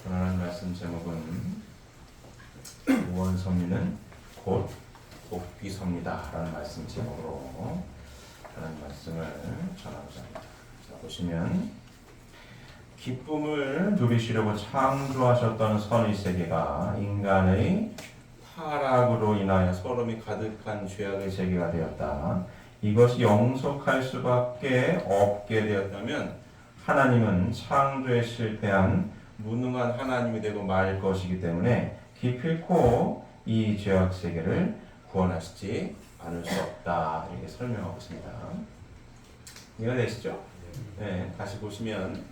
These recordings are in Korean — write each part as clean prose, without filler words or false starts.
오늘 말씀 제목은 구원 섭리는 곧 복귀 섭리다 라는 말씀 제목으로 하는 말씀을 전하고자 합니다. 자, 보시면 기쁨을 누리시려고 창조하셨던 선의 세계가 인간의 타락으로 인하여 소름이 가득한 죄악의 세계가 되었다. 이것이 영속할 수밖에 없게 되었다면 하나님은 창조에 실패한 무능한 하나님이 되고 말 것이기 때문에 기필코 이 죄악 세계를 구원하시지 않을 수 없다. 이렇게 설명하고 있습니다. 이해가 되시죠? 네, 다시 보시면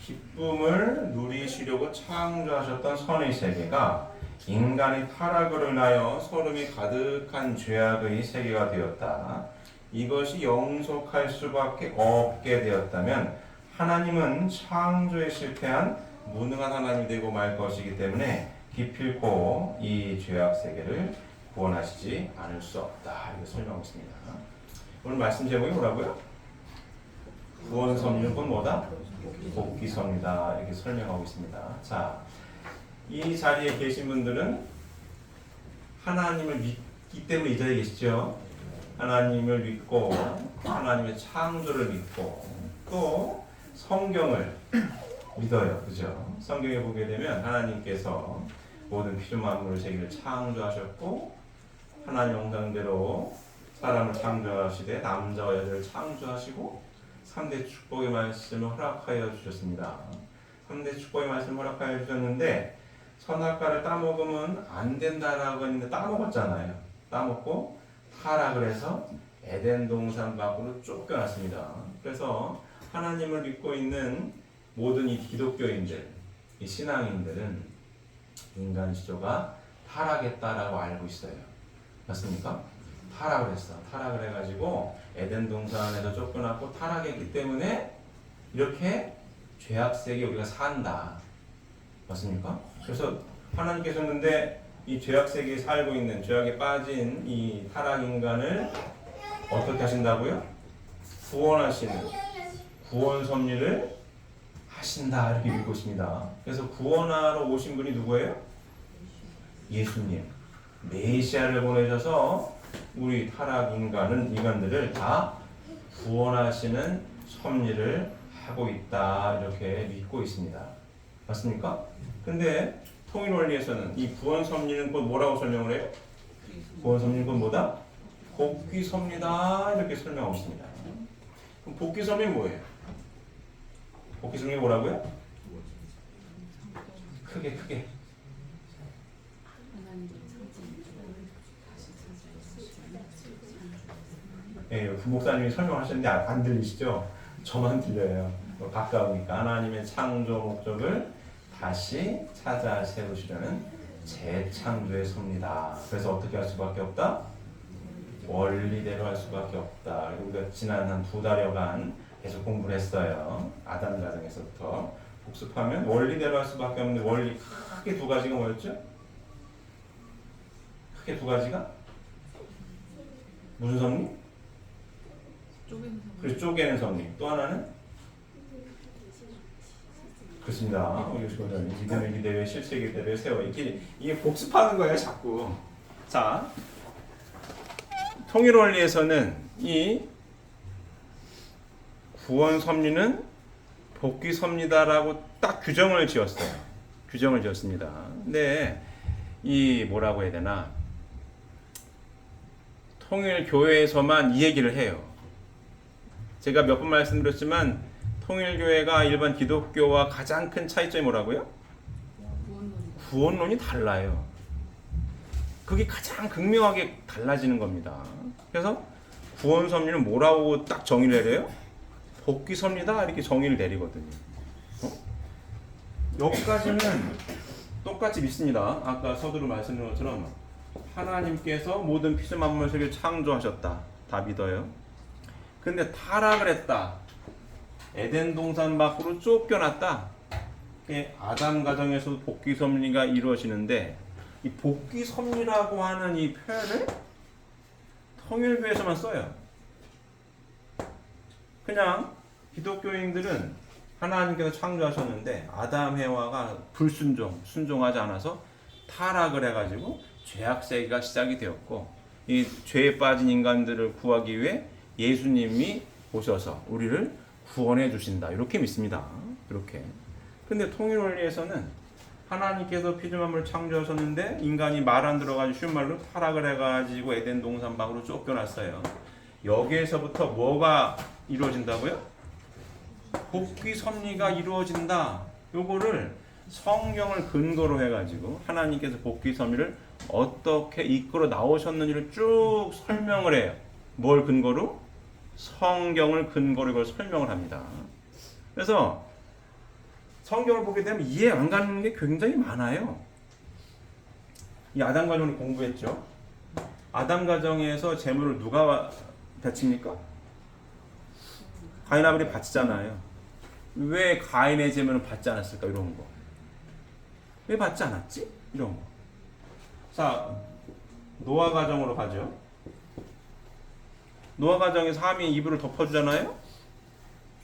기쁨을 누리시려고 창조하셨던 선의 세계가 인간의 타락으로 인하여 소름이 가득한 죄악의 세계가 되었다. 이것이 영속할 수밖에 없게 되었다면 하나님은 창조에 실패한 무능한 하나님이 되고 말 것이기 때문에 기필코 이 죄악 세계를 구원하시지 않을 수 없다. 이렇게 설명하고 있습니다. 오늘 말씀 제목이 뭐라고요? 구원 섭리는 곧 뭐다? 복귀 섭리다. 이렇게 설명하고 있습니다. 자, 이 자리에 계신 분들은 하나님을 믿기 때문에 이 자리에 계시죠. 하나님을 믿고 하나님의 창조를 믿고 또 성경을 믿어요. 그죠? 성경에 보게 되면 하나님께서 모든 피조 만물의 세계를 창조하셨고 하나님 영상대로 사람을 창조하시되 남자와 여자를 창조하시고 3대 축복의 말씀을 허락하여 주셨습니다. 3대 축복의 말씀을 허락하여 주셨는데 선악과를 따먹으면 안 된다라고 했는데 따먹었잖아요. 따먹고 타락을 해서 에덴 동산 밖으로 쫓겨났습니다. 그래서 하나님을 믿고 있는 모든 이 기독교인들, 이 신앙인들은 인간 지조가 타락했다라고 알고 있어요. 맞습니까? 타락을 했어. 타락을 해가지고 에덴 동산에서 쫓겨났고 타락했기 때문에 이렇게 죄악 세계에 우리가 산다. 맞습니까? 그래서 하나님께서 근데 이 죄악 세계에 살고 있는 죄악에 빠진 이 타락 인간을 어떻게 하신다고요? 구원하시는 구원 섭리를 하신다 이렇게 믿고 있습니다. 그래서 구원하러 오신 분이 누구예요? 예수님. 메시아를 보내셔서 우리 타락 인간들을 다 구원하시는 섭리를 하고 있다 이렇게 믿고 있습니다. 맞습니까? 근데 통일 원리에서는 이 구원 섭리는 곧 뭐라고 설명을 해요? 구원 섭리는 곧 뭐다? 복귀 섭리다 이렇게 설명하고 있습니다. 그럼 복귀 섭리는 뭐예요? 복귀 섭리 뭐라고요? 크게 예, 부목사님이 설명하셨는데 안 들리시죠? 저만 들려요. 가까우니까 하나님의 창조 목적을 다시 찾아 세우시려는 재창조의 섭리다. 그래서 어떻게 할 수밖에 없다? 원리대로 할 수밖에 없다. 우리가 지난 한 2달여간 계속 공부를 했어요. 아담 가정에서부터 복습하면 원리대로 할 수밖에 없는데 원리 크게 2가지가 뭐였죠? 크게 2가지가? 무슨 섭리? 그래서 쪼개는 섭리. 또 하나는? 그렇습니다. 믿음의 기대에 실체의 기대를 세워. 이게 복습하는 거예요, 자꾸. 자, 통일 원리에서는 이 구원 섭리는 복귀 섭리다라고 딱 규정을 지었어요. 규정을 지었습니다. 근데 이 뭐라고 해야 되나? 통일 교회에서만 이 얘기를 해요. 제가 몇 번 말씀드렸지만 통일 교회가 일반 기독교와 가장 큰 차이점이 뭐라고요? 구원론이 달라요. 그게 가장 극명하게 달라지는 겁니다. 그래서 구원 섭리는 뭐라고 딱 정의를 내려요? 복귀 섭리다 이렇게 정의를 내리거든요. 여기까지는 똑같이 믿습니다. 아까 서두로 말씀드린 것처럼 하나님께서 모든 피조 만물 세계를 창조하셨다. 다 믿어요. 근데 타락을 했다. 에덴 동산 밖으로 쫓겨났다. 아담 가정에서 복귀 섭리가 이루어지는데 이 복귀 섭리라고 하는 이 표현을 통일교에서만 써요. 그냥 기독교인들은 하나님께서 창조하셨는데 아담 해와가 순종하지 않아서 타락을 해가지고 죄악 세계가 시작이 되었고, 이 죄에 빠진 인간들을 구하기 위해 예수님이 오셔서 우리를 구원해 주신다, 이렇게 믿습니다. 이렇게. 근데 통일 원리에서는 하나님께서 피조물을 창조하셨는데 인간이 말 안 들어가지고 쉬운 말로 타락을 해가지고 에덴 동산 밖으로 쫓겨났어요. 여기에서부터 뭐가 이루어진다고요? 복귀 섭리가 이루어진다. 요거를 성경을 근거로 해가지고 하나님께서 복귀 섭리를 어떻게 이끌어 나오셨는지를 쭉 설명을 해요. 뭘 근거로? 성경을 근거로 이걸 설명을 합니다. 그래서 성경을 보게 되면 이해 안 가는 게 굉장히 많아요. 이 아담 가정을 공부했죠. 아담 가정에서 재물을 누가 바칩니까? 가인 아벨이 바치잖아요. 왜 가인의 재물은 받지 않았을까? 이런 거. 왜 받지 않았지? 이런 거. 자, 노아 가정으로 가죠. 노아 가정에서 함이 이불을 덮어주잖아요.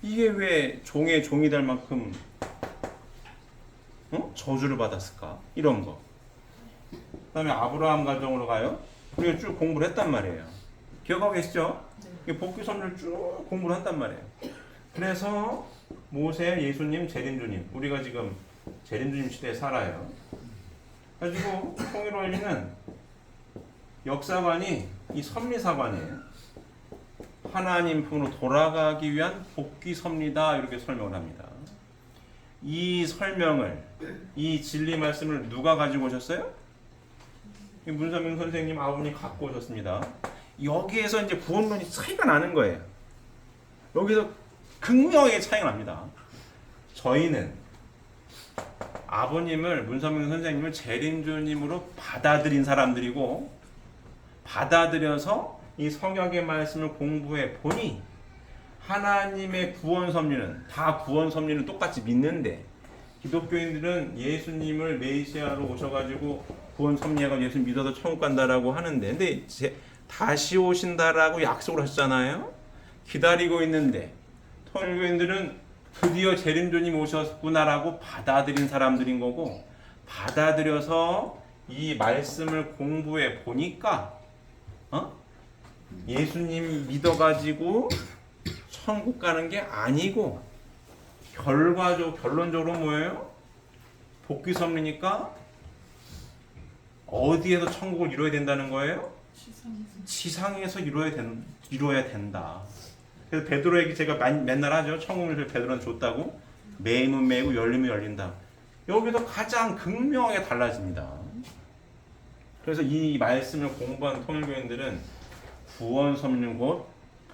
이게 왜 종의 종이 될 만큼 저주를 받았을까? 이런 거. 그 다음에 아브라함 가정으로 가요. 우리가 쭉 공부를 했단 말이에요. 기억하고 계시죠? 네. 복귀 섭리를 쭉 공부를 한단 말이에요. 그래서 모세, 예수님, 재림주님, 우리가 지금 재림주님 시대에 살아요. 가지고 통일 원리는 역사관이 이 섭리사관이에요. 하나님 품으로 돌아가기 위한 복귀 섭리다, 이렇게 설명을 합니다. 이 설명을, 이 진리 말씀을 누가 가지고 오셨어요? 문선명 선생님 아버님 갖고 오셨습니다. 여기에서 이제 구원론이 차이가 나는 거예요. 여기서 극명하게 차이가 납니다. 저희는 아버님을, 문선명 선생님을 재림주님으로 받아들인 사람들이고, 받아들여서 이 성경의 말씀을 공부해 보니 하나님의 구원 섭리는, 다 구원 섭리는 똑같이 믿는데, 기독교인들은 예수님을 메시아로 오셔가지고 구원 섭리해가지고 예수님 믿어서 천국 간다라고 하는데, 근데 다시 오신다라고 약속을 하셨잖아요. 기다리고 있는데 통일교인들은 드디어 재림주님 오셨구나라고 받아들인 사람들인 거고, 받아들여서 이 말씀을 공부해 보니까 예수님 믿어가지고 천국 가는 게 아니고, 결론적으로 뭐예요? 복귀 섭리니까 어디에서 천국을 이루어야 된다는 거예요? 지상에서 이루어야 된다. 그래서 베드로에게 제가 맨날 하죠. 천국을 베드로한테 줬다고. 매이면 매이고 열리면 열린다. 여기서 가장 극명하게 달라집니다. 그래서 이 말씀을 공부한 통일교인들은 구원 섭리는 곧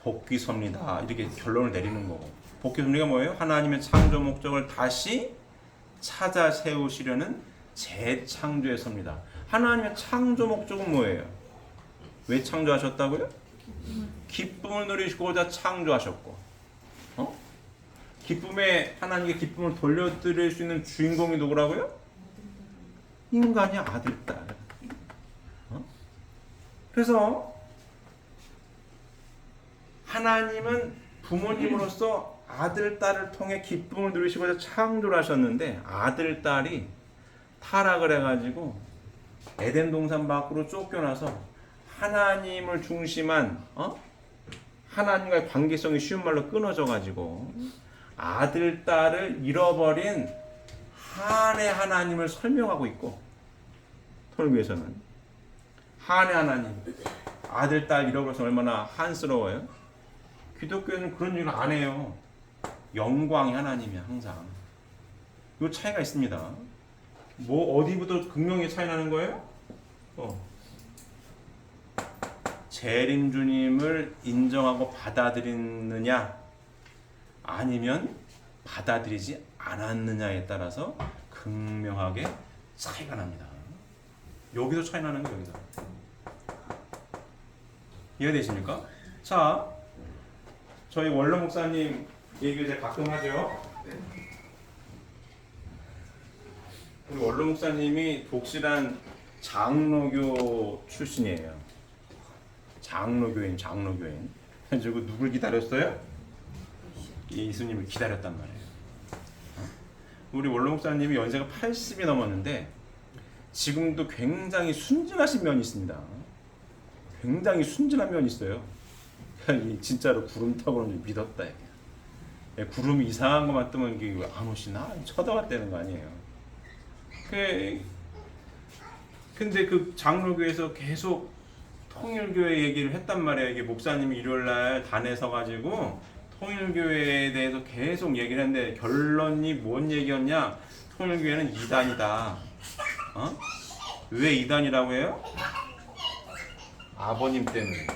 복귀 섭리다, 이렇게 결론을 내리는 거고. 복귀 섭리가 뭐예요? 하나님의 창조 목적을 다시 찾아 세우시려는 재창조의 섭리다. 하나님의 창조 목적은 뭐예요? 왜 창조하셨다고요? 기쁨을 누리시고자 창조하셨고, 기쁨에, 하나님께 기쁨을 돌려드릴 수 있는 주인공이 누구라고요? 인간이 아들, 딸. 그래서 하나님은 부모님으로서 아들, 딸을 통해 기쁨을 누리시고자 창조를 하셨는데, 아들, 딸이 타락을 해가지고 에덴 동산 밖으로 쫓겨나서 하나님을 중심한 하나님과의 관계성이 쉬운 말로 끊어져가지고 아들, 딸을 잃어버린 한의 하나님을 설명하고 있고, 통일교에서는 한의 하나님, 아들, 딸 잃어버려서 얼마나 한스러워요. 기독교는 그런 얘기를 안 해요. 영광의 하나님이야, 항상. 이 차이가 있습니다. 뭐 어디부터 극명히 차이 나는 거예요? 재림주님을 인정하고 받아들이느냐, 아니면 받아들이지 않았느냐에 따라서 극명하게 차이가 납니다. 여기서 차이 나는 거예요. 여기서. 이해되십니까? 자, 저희 원로 목사님 얘기를 제가 가끔 하죠. 우리 원로 목사님이 독실한 장로교 출신이에요. 장로교인. 그래가지고 누굴 기다렸어요? 예수님을 기다렸단 말이에요. 우리 원로 목사님이 연세가 80이 넘었는데 지금도 굉장히 순진하신 면이 있습니다. 굉장히 순진한 면이 있어요. 진짜로 구름 타고는 믿었다. 구름이 이상한 것만 뜨면 이게 왜 안 오시나? 쳐다봤다는 거 아니에요. 근데 그 장로교에서 계속 통일교회 얘기를 했단 말이에요. 이게 목사님이 일요일날 단에 서가지고 통일교회에 대해서 계속 얘기를 했는데 결론이 뭔 얘기였냐? 통일교회는 이단이다. 어? 왜 이단이라고 해요? 아버님 때문에.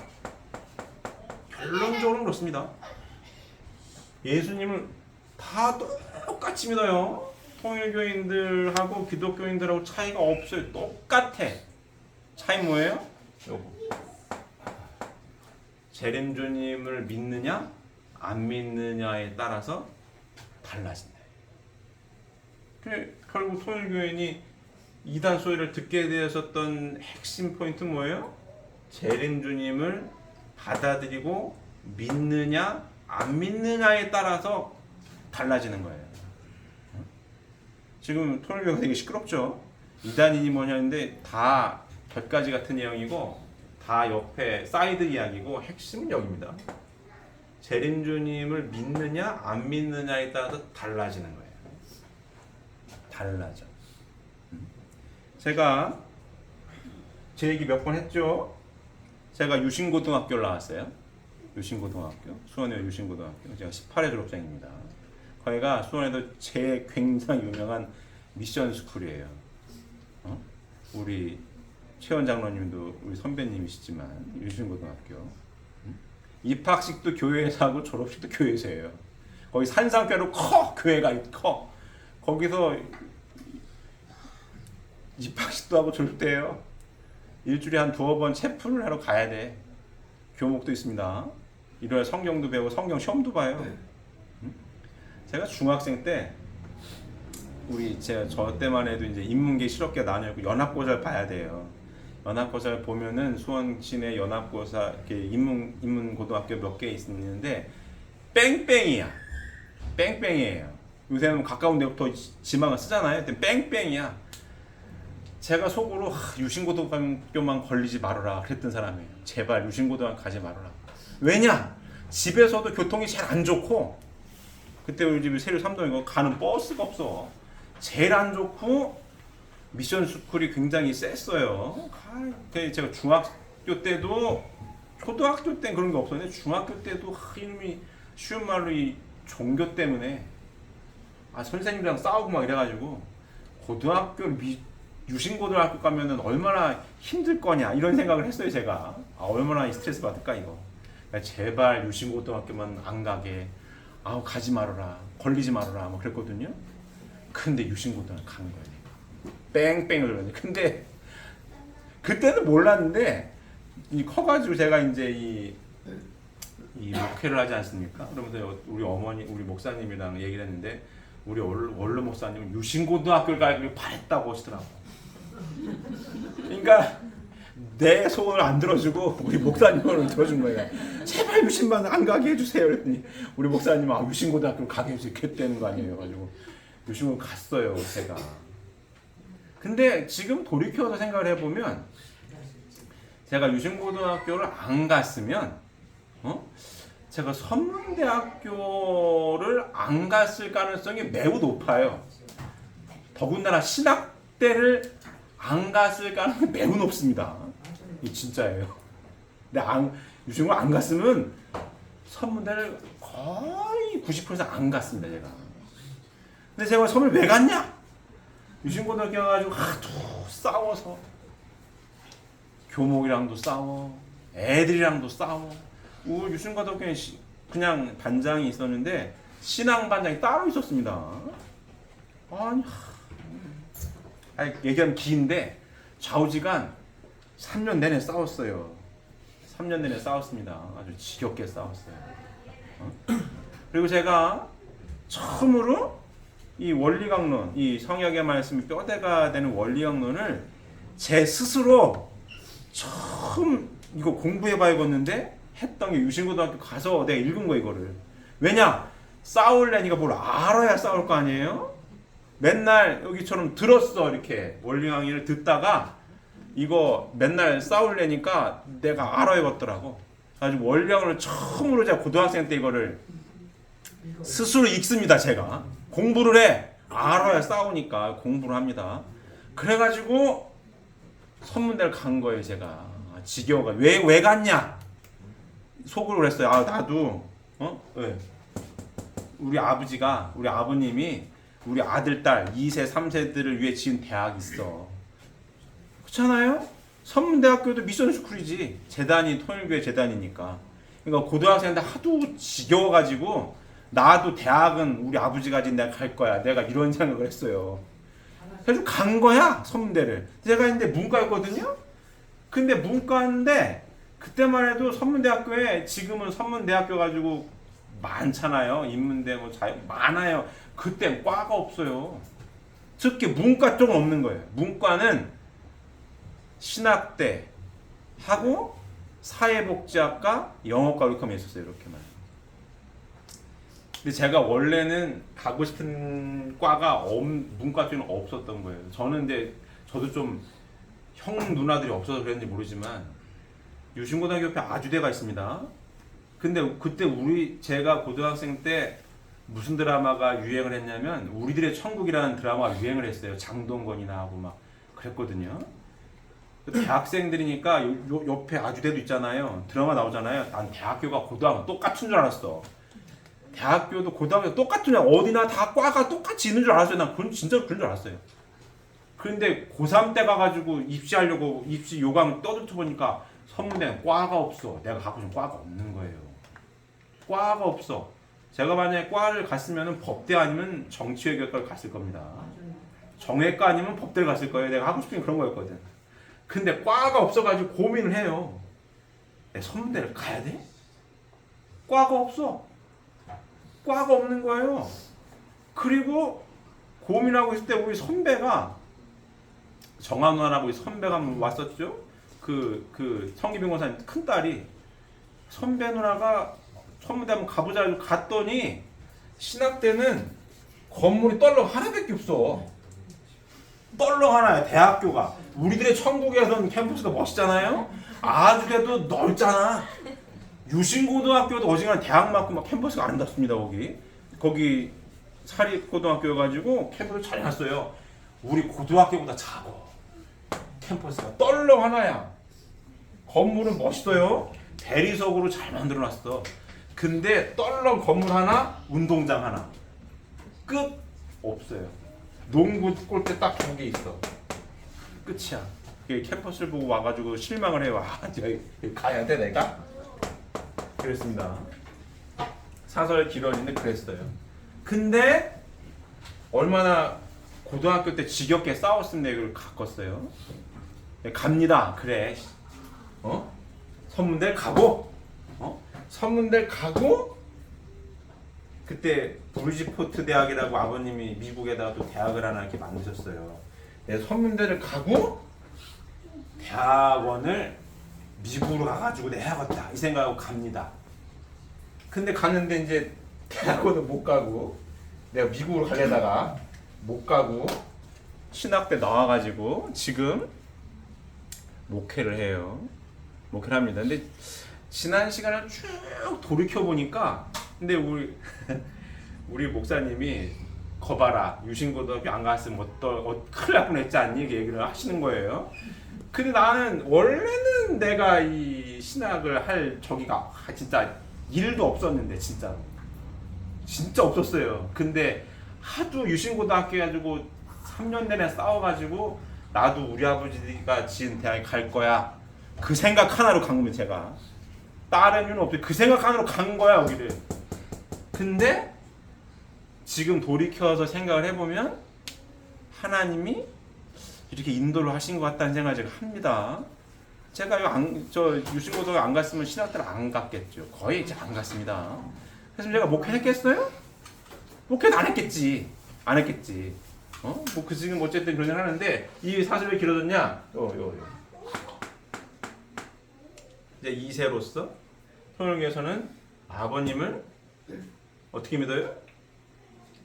결론적으로 그렇습니다. 예수님을 다 똑같이 믿어요. 통일교인들하고 기독교인들하고 차이가 없어요. 똑같아. 차이 뭐예요? 요거. 재림주님을 믿느냐 안 믿느냐에 따라서 달라진다. 결국 통일교인이 이단 소리를 듣게 되었었던 핵심 포인트 뭐예요? 재림주님을 받아들이고 믿느냐 안 믿느냐에 따라서 달라지는 거예요. 지금 통일교가 되게 시끄럽죠. 이단인이 뭐냐는데 다 곁가지 같은 내용이고 다 옆에 사이드 이야기고 핵심은 여기입니다. 재림주님을 믿느냐 안 믿느냐에 따라서 달라지는 거예요. 달라져. 제가 제 얘기 몇 번 했죠. 제가 유신고등학교를 나왔어요. 유신고등학교, 수원의 유신고등학교. 제가 18회 졸업생입니다. 거기가 수원에도 제일 굉장히 유명한 미션 스쿨이에요. 우리 최원 장로님도 우리 선배님이시지만 유신고등학교. 입학식도 교회에서 하고 졸업식도 교회에서 해요. 거기 산상표로 교회가 커. 거기서 입학식도 하고 졸업도 해요. 일주일에 한 2번 체풀을 하러 가야 돼. 교목도 있습니다. 일요일 성경도 배우고 성경 시험도 봐요. 제가 중학생 때 저 때만 해도 이제 인문계 실업계 나뉘고 연합고사를 봐야 돼요. 연합고사를 보면은 수원 시내 연합고사 이렇게 인문고등학교 몇 개 있는데 뺑뺑이야. 뺑뺑이에요. 요새는 가까운 데부터 지망을 쓰잖아요. 그때 뺑뺑이야. 제가 속으로 유신고등학교만 걸리지 말아라 그랬던 사람이에요. 제발 유신고등학교 가지 말아라. 왜냐? 집에서도 교통이 제일 안 좋고 그때 우리 집이 세류 3동이고 가는 버스가 없어. 제일 안 좋고 미션 스쿨이 굉장히 셌어요. 제가 중학교 때도 초등학교 때는 그런 게 없었는데 중학교 때도 이놈이 쉬운 말로 이 종교 때문에 선생님이랑 싸우고 막 이래가지고 유신고등학교 가면은 얼마나 힘들 거냐 이런 생각을 했어요. 제가 얼마나 스트레스 받을까 이거. 그러니까 제발 유신고등학교만 안 가게 가지 말아라 걸리지 말아라 뭐 그랬거든요. 근데 유신고등학교 가는 거예요. 뺑뺑을 그러니. 근데 그때는 몰랐는데 커가지고 제가 이제 이 목회를 하지 않습니까? 그러면서 우리 어머니 우리 목사님이랑 얘기를 했는데 우리 원로 목사님은 유신고등학교를 가기를 바랬다고 하시더라고. 그러니까 내 소원을 안 들어주고 우리 목사님을 들어준 거예요. 제발 유신만 안 가게 해주세요. 그랬더니 우리 목사님은 유신고등학교 가게 해주세요. 그랬다는 거 아니에요. 가지고 유신고 갔어요. 제가. 근데 지금 돌이켜서 생각을 해보면 제가 유신고등학교를 안 갔으면 제가 선문대학교를 안 갔을 가능성이 매우 높아요. 더군다나 신학대를 안 갔을 가능성이 매우 높습니다. 이 진짜예요. 근데 유신고 안 갔으면 선문대를 거의 90% 안 갔습니다. 제가. 근데 제가 선을 왜 갔냐? 유신고등학교 가가지고 하도 싸워서 교목이랑도 싸워, 애들이랑도 싸워. 우리 유신고등학교에 그냥 반장이 있었는데 신앙 반장이 따로 있었습니다. 얘기하면 긴데 좌우지간 3년 내내 싸웠어요. 3년 내내 싸웠습니다. 아주 지겹게 싸웠어요. 그리고 제가 처음으로 이 원리강론, 이 성역의 말씀이 뼈대가 되는 원리강론을 제 스스로 처음 이거 공부해봐야겠는데 했던 게 유신고등학교 가서 내가 읽은 거 이거를. 왜냐? 싸울래니까 뭘 알아야 싸울 거 아니에요? 맨날 여기처럼 들었어. 이렇게 원리 강의를 듣다가 이거 맨날 싸우려니까 내가 알아야겠더라고. 아주 원량을 처음으로 제가 고등학생 때 이거를 스스로 읽습니다. 제가 공부를 해. 알아야 싸우니까 공부를 합니다. 그래가지고 선문대를 간 거예요. 제가 지겨워가 왜 갔냐 속으로 그랬어요. 아 나도 왜? 우리 아버지가 우리 아버님이 우리 아들 딸 2세 3세들을 위해 지은 대학이 있어. 그렇잖아요? 선문대학교도 미션 스쿨이지. 재단이 통일교회 재단이니까. 그러니까 고등학생인데 하도 지겨워가지고 나도 대학은 우리 아버지가 진 내가 갈 거야. 내가 이런 생각을 했어요. 그래서 간 거야 선문대를. 제가 이제 문과였거든요. 근데 문과인데 그때만 해도 선문대학교에 지금은 선문대학교 가지고 많잖아요. 인문대 뭐 자유 많아요. 그때 과가 없어요. 특히 문과 쪽은 없는 거예요. 문과는 신학대 하고 사회복지학과, 영어과 이렇게 하면 있었어요. 이렇게만. 근데 제가 원래는 가고 싶은 과가 문과 쪽에는 없었던 거예요. 저는 근데 저도 좀 형 누나들이 없어서 그랬는지 모르지만 유신고등학교 옆에 아주대가 있습니다. 근데 그때 제가 고등학생 때 무슨 드라마가 유행을 했냐면 우리들의 천국이라는 드라마가 유행을 했어요. 장동건이나 하고 막 그랬거든요. 대학생들이니까 옆에 아주대도 있잖아요. 드라마 나오잖아요. 난 대학교가 고등학교 똑같은 줄 알았어. 대학교도 고등학교 똑같은 줄 어디나 다 과가 똑같이 있는 줄 알았어요. 난 그건 진짜 그런 줄 알았어요. 그런데 고3 때 가가지고 입시하려고 입시 요강 떠들어 보니까 선문대는 과가 없어. 내가 갖고 싶은 과가 없는 거예요. 과가 없어. 제가 만약에 과를 갔으면 법대 아니면 정치외교과를 갔을 겁니다. 정외과 아니면 법대를 갔을 거예요. 내가 하고 싶은 게 그런 거였거든. 근데 과가 없어가지고 고민을 해요. 내가 선문대를 가야 돼? 과가 없어. 과가 없는 거예요. 그리고 고민하고 있을 때 우리 선배가 정한원하고 선배가 왔었죠. 그 성기 변호사님 큰 딸이 선배 누나가 선문대 한번 가보자 갔더니 신학대는 건물이 떨렁 하나밖에 없어. 떨렁 하나야. 대학교가 우리들의 천국에선 캠퍼스가 멋있잖아요. 아주대도 넓잖아. 유신고등학교도 어지간한 대학만큼 막 캠퍼스가 아름답습니다. 거기 사립고등학교여가지고 캠퍼스 잘 해놨어요. 우리 고등학교보다 작아. 캠퍼스가 떨렁 하나야. 건물은 멋있어요. 대리석으로 잘 만들어놨어. 근데 떨렁 건물 하나, 운동장 하나. 끝 없어요. 농구 골대 딱 2개 있어. 끝이야. 캠퍼스를 보고 와가지고 실망을 해요. 아, 여기 가야 돼 내가? 그랬습니다. 사설 기론인데 그랬어요. 근데 얼마나 고등학교 때 지겹게 싸웠으면 이걸 갔겠어요. 갑니다. 그래. 선문대 가고. 선문대 가고. 그때 브리지포트 대학이라고 아버님이 미국에다가 또 대학을 하나 이렇게 만드셨어요. 선문대를 가고 대학원을 미국으로 가가지고 내가 해야겠다 이 생각하고 갑니다. 근데 갔는데 이제 대학원을 못 가고 내가 미국으로 가려다가 못 가고 신학대 나와가지고 지금 목회를 해요. 목회를 합니다. 근데 지난 시간을 쭉 돌이켜 보니까 근데 우리 목사님이 거봐라 유신고등학교 안 갔으면 큰일 날 뻔했지 않니? 이렇게 얘기를 하시는 거예요. 근데 나는 원래는 내가 이 신학을 할 저기가 진짜 일도 없었는데 진짜 없었어요. 근데 하도 유신고등학교 해가지고 3년 내내 싸워가지고 나도 우리 아버지가 지은 대학에 갈 거야. 그 생각 하나로 간 겁니다. 제가 다른 이유는 없어요. 그 생각 하나로 간 거야 여기를. 근데 지금 돌이켜서 생각을 해보면 하나님이 이렇게 인도를 하신 것 같다는 생각을 제가 합니다. 제가 저 유신고등학교 안 갔으면 신학대를 안 갔겠죠. 거의 이제 안 갔습니다. 그래서 제가 목회했겠어요? 목회는 안 했겠지. 뭐 지금 어쨌든 그런 일 하는데 이 사실 왜 길어졌냐? 이제 2세로서 통일교에서는 아버님을 어떻게 믿어요?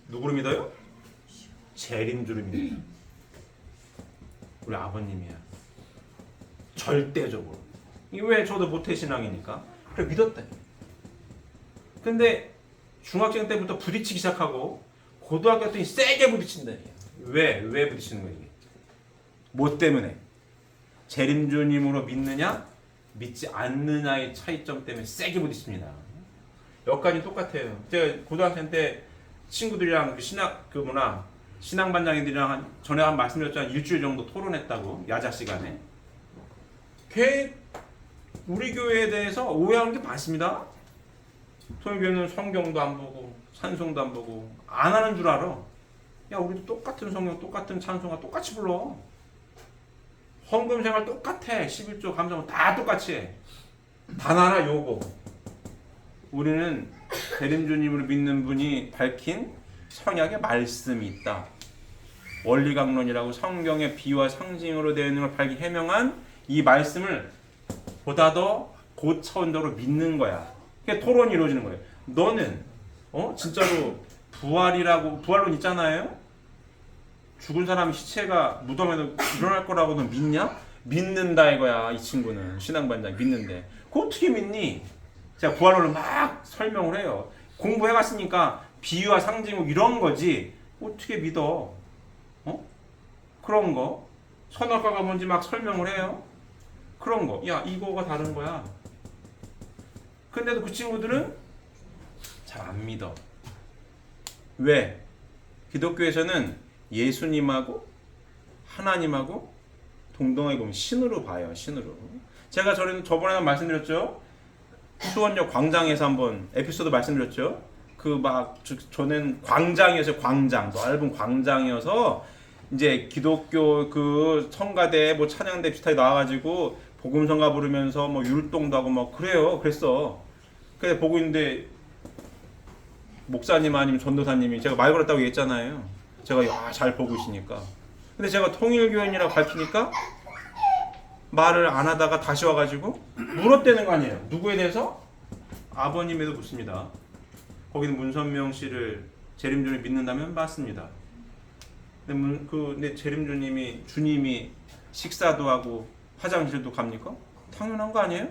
누구를 믿어요? 재림주를 믿는다. 우리 아버님이야. 절대적으로. 이게 왜 저도 모태신앙이니까. 그래 믿었다. 근데 중학생 때부터 부딪히기 시작하고 고등학교 때 세게 부딪힌다. 왜 부딪히는 거야 이게? 뭐 때문에? 재림주님으로 믿느냐 믿지 않느냐의 차이점 때문에 세게 부딪힙니다. 여기까지 똑같아요. 제가 고등학생 때 친구들이랑 신앙반장님들이랑 전에 한 말씀드렸잖아요. 일주일 정도 토론했다고 야자 시간에. 우리 교회에 대해서 오해하는 게 많습니다. 저희 교회는 성경도 안 보고 찬송도 안 보고 안 하는 줄 알아. 야 우리도 똑같은 성경 똑같은 찬송가 똑같이 불러. 헌금생활 똑같아. 11조 감사원 다 똑같이 해. 단 하나 요거. 우리는 재림주님으로 믿는 분이 밝힌 성약의 말씀이 있다. 원리강론이라고 성경의 비와 상징으로 되어 있는 걸 밝히 해명한 이 말씀을 보다 더 고차원적으로 믿는 거야. 그게 토론이 이루어지는 거예요. 너는 진짜로 부활론 있잖아요. 죽은 사람 시체가 무덤에서 일어날 거라고 너 믿냐? 믿는다 이거야. 이 친구는 신앙반장 믿는데. 그거 어떻게 믿니? 제가 부활론을 막 설명을 해요. 공부해갔으니까 비유와 상징 이런 거지. 어떻게 믿어? 그런 거. 선악과가 뭔지 막 설명을 해요. 그런 거. 야 이거가 다른 거야. 근데도 그 친구들은 잘 안 믿어. 왜? 기독교에서는 예수님하고 하나님하고 동등하게 보면 신으로 봐요. 신으로. 제가 저번에 말씀드렸죠. 수원역 광장에서 한번 에피소드 말씀드렸죠. 저는 광장이어서 넓은 광장이어서 이제 기독교 그 성가대 뭐 찬양대 비슷하게 나와가지고 복음성가 부르면서 뭐 율동도 하고 막 그랬어. 근데 보고 있는데 목사님 아니면 전도사님이 제가 말 걸었다고 얘기했잖아요. 제가 잘 보고 있으니까. 근데 제가 통일교인이라고 밝히니까 말을 안 하다가 다시 와가지고 물었대는 거 아니에요. 누구에 대해서? 아버님에도 묻습니다. 거기는 문선명 씨를 재림주를 믿는다면 맞습니다. 근데 재림주님이 주님이 식사도 하고 화장실도 갑니까? 당연한 거 아니에요?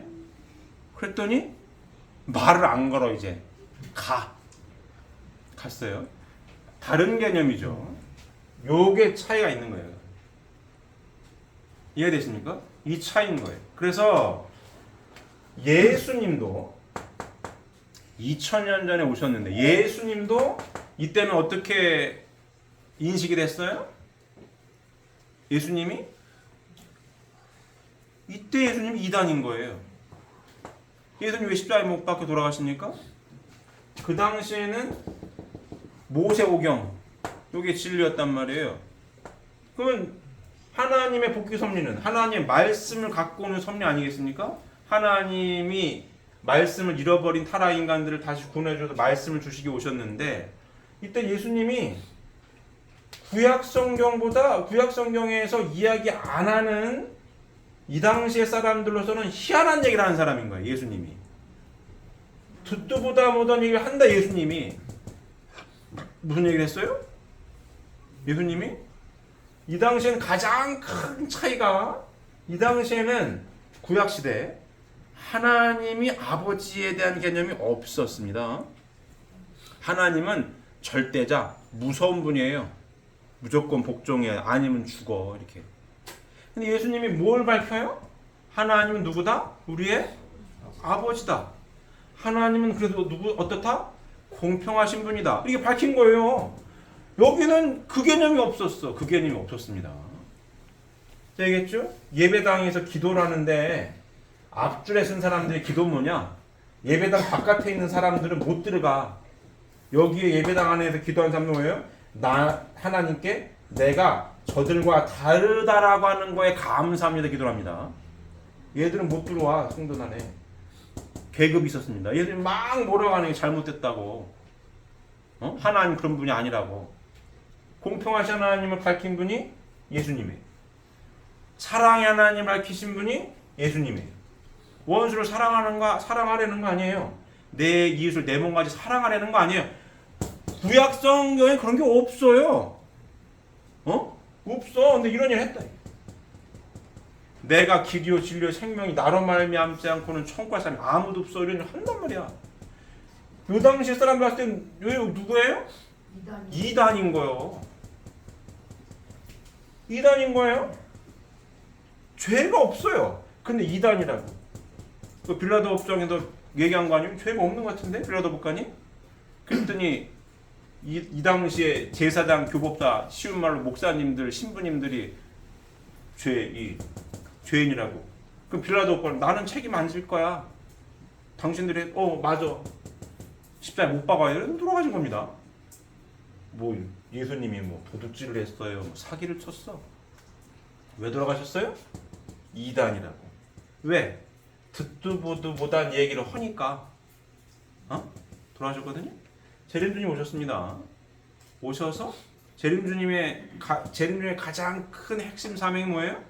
그랬더니 말을 안 걸어 이제 갔어요. 다른 개념이죠. 요게 차이가 있는 거예요. 이해되십니까? 이 차이인 거예요. 그래서 예수님도 2000년 전에 오셨는데 예수님도 이때는 어떻게 인식이 됐어요? 예수님이 이때 예수님이 이단인 거예요. 예수님이 왜 십자가에 못 박혀 돌아가십니까? 그 당시에는 모세오경 이게 진리였단 말이에요. 그러면 하나님의 복귀 섭리는 하나님의 말씀을 갖고 오는 섭리 아니겠습니까? 하나님이 말씀을 잃어버린 타락 인간들을 다시 구원해줘서 말씀을 주시기 오셨는데 이때 예수님이 구약 성경에서 이야기 안 하는 이 당시의 사람들로서는 희한한 얘기를 하는 사람인 거예요. 예수님이 듣도 보다 못한 얘기를 한다. 예수님이 무슨 얘기를 했어요? 예수님이 이 당시에는 가장 큰 차이가 이 당시에는 구약시대 하나님이 아버지에 대한 개념이 없었습니다. 하나님은 절대자, 무서운 분이에요. 무조건 복종해, 아니면 죽어 이렇게. 근데 예수님이 뭘 밝혀요? 하나님은 누구다? 우리의 아버지다. 하나님은 그래도 어떻다? 공평하신 분이다. 이렇게 밝힌 거예요. 여기는 그 개념이 없었어. 그 개념이 없었습니다. 되겠죠? 예배당에서 기도를 하는데 앞줄에 쓴 사람들이 기도 뭐냐? 예배당 바깥에 있는 사람들은 못 들어가. 여기에 예배당 안에서 기도하는 사람은 뭐예요? 나 하나님께 내가 저들과 다르다라고 하는 거에 감사합니다 기도를 합니다. 얘들은 못 들어와. 성전 안에 계급이 있었습니다. 얘들이 막 뭐라고 하는 게 잘못됐다고. 하나님 그런 분이 아니라고. 공평하신 하나님을 밝힌 분이 예수님이에요. 사랑의 하나님을 밝히신 분이 예수님이에요. 원수를 사랑하려는 거 아니에요. 내 이웃을 내 몸까지 사랑하려는 거 아니에요. 구약 성경에 그런 게 없어요. 없어. 근데 이런 일 했다. 내가 길이요 진리요 생명이 나로 말미암지 않고는 천국 갈 사람이 아무도 없어. 이런 일 한단 말이야. 요 당시 사람 봤을 땐 왜 누구예요? 이단인 거예요. 이단인 거예요. 죄가 없어요. 근데 이단이라고. 그 빌라도 법정에도 얘기한 거 아니면 죄가 없는 것 같은데 빌라도 법관이? 그랬더니 이 당시에 제사장, 교법사, 쉬운 말로 목사님들, 신부님들이 죄인이라고. 그럼 빌라도 법관 나는 책임 안 질 거야. 당신들이 맞아. 십자가에 못 박아요. 돌아가신 겁니다. 뭐 예수님이 뭐 도둑질을 했어요. 뭐 사기를 쳤어. 왜 돌아가셨어요? 이단이라고. 왜? 듣도 보도 못한 얘기를 하니까 돌아가셨거든요. 재림주님 오셨습니다. 오셔서 재림주님의 가장 큰 핵심 사명이 뭐예요?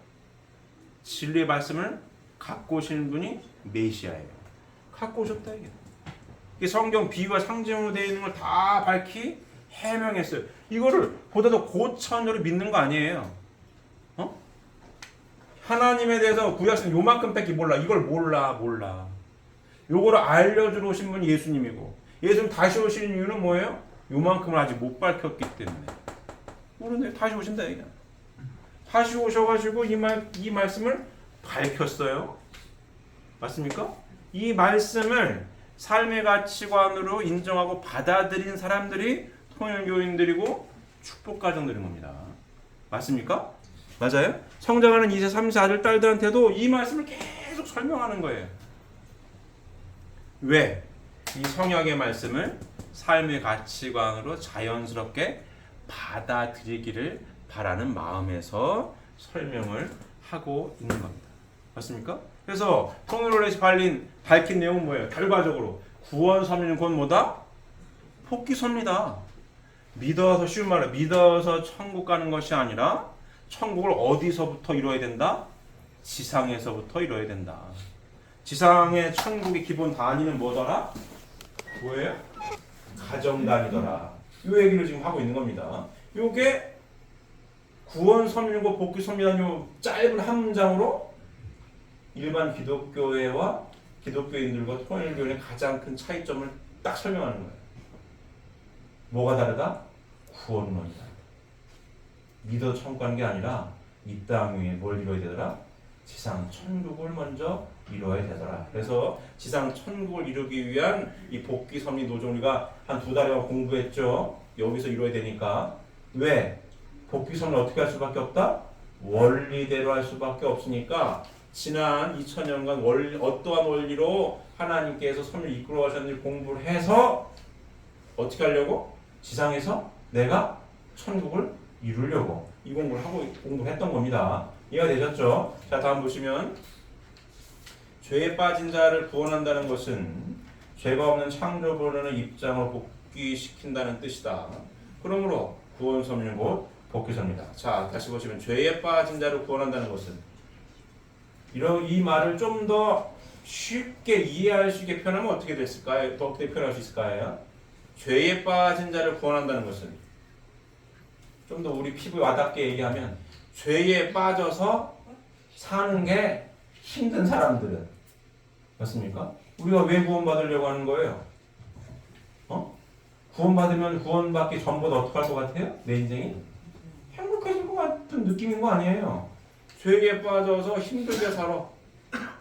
진리의 말씀을 갖고 오시는 분이 메시아예요. 갖고 오셨다 이게. 성경 비유와 상징으로 되어 있는 걸 다 밝히 해명했어요. 이거를 보다도 고차원으로 믿는 거 아니에요. 하나님에 대해서 구약성 요만큼밖에 몰라. 이걸 몰라. 요거를 알려주러 오신 분이 예수님이고, 예수님 다시 오시는 이유는 뭐예요? 요만큼을 아직 못 밝혔기 때문에. 모르네. 다시 오신다 이게. 다시 오셔가지고 이 말씀을 밝혔어요. 맞습니까? 이 말씀을 삶의 가치관으로 인정하고 받아들인 사람들이 통일교인들이고 축복가정들인 겁니다. 맞습니까? 맞아요? 성장하는 2세, 3세 아들, 딸들한테도 이 말씀을 계속 설명하는 거예요. 왜? 이 성약의 말씀을 삶의 가치관으로 자연스럽게 받아들이기를 바라는 마음에서 설명을 하고 있는 겁니다. 맞습니까? 그래서 통일월에서 밝힌 내용은 뭐예요? 결과적으로 구원 섭리는 곧 뭐다? 복귀 섭니다. 믿어서 쉬운 말로 믿어서 천국 가는 것이 아니라 천국을 어디서부터 이루어야 된다? 지상에서부터 이루어야 된다. 지상의 천국의 기본 단위는 뭐더라? 뭐예요? 가정 단위더라. 이 얘기를 지금 하고 있는 겁니다. 이게 구원 섭리고 복귀 섭리라는 요 짧은 한 문장으로 일반 기독교회와 기독교인들과 통일교회의 가장 큰 차이점을 딱 설명하는 거예요. 뭐가 다르다? 구원론이다. 믿어 천국 가는 게 아니라 이 땅 위에 뭘 이루어야 되더라? 지상 천국을 먼저 이루어야 되더라. 그래서 지상 천국을 이루기 위한 이 복귀 섭리 노정 우리가 한 2달여 공부했죠. 여기서 이루어야 되니까. 왜? 복귀 섭리를 어떻게 할 수밖에 없다? 원리대로 할 수밖에 없으니까 지난 2000년간 어떠한 원리로 하나님께서 섭리를 이끌어 가셨는지 공부를 해서 어떻게 하려고? 지상에서 내가 천국을 이루려고 이 공부를 했던 겁니다. 이해가 되셨죠? 자, 다음 보시면 죄에 빠진 자를 구원한다는 것은 죄가 없는 창조본의 입장을 복귀시킨다는 뜻이다. 그러므로 구원 섭리는 곧 복귀 섭리다. 자, 다시 보시면 죄에 빠진 자를 구원한다는 것은 이 말을 좀 더 쉽게 이해할 수 있게 표현하면 어떻게 됐을까요? 어떻게 표현할 수 있을까요? 죄에 빠진 자를 구원한다는 것은 좀 더 우리 피부에 와닿게 얘기하면 죄에 빠져서 사는 게 힘든 사람들은 맞습니까? 우리가 왜 구원받으려고 하는 거예요? 구원받으면 구원받기 전보다 어떻게 할 것 같아요? 내 인생이? 행복해질 것 같은 느낌인 거 아니에요? 죄에 빠져서 힘들게 살아.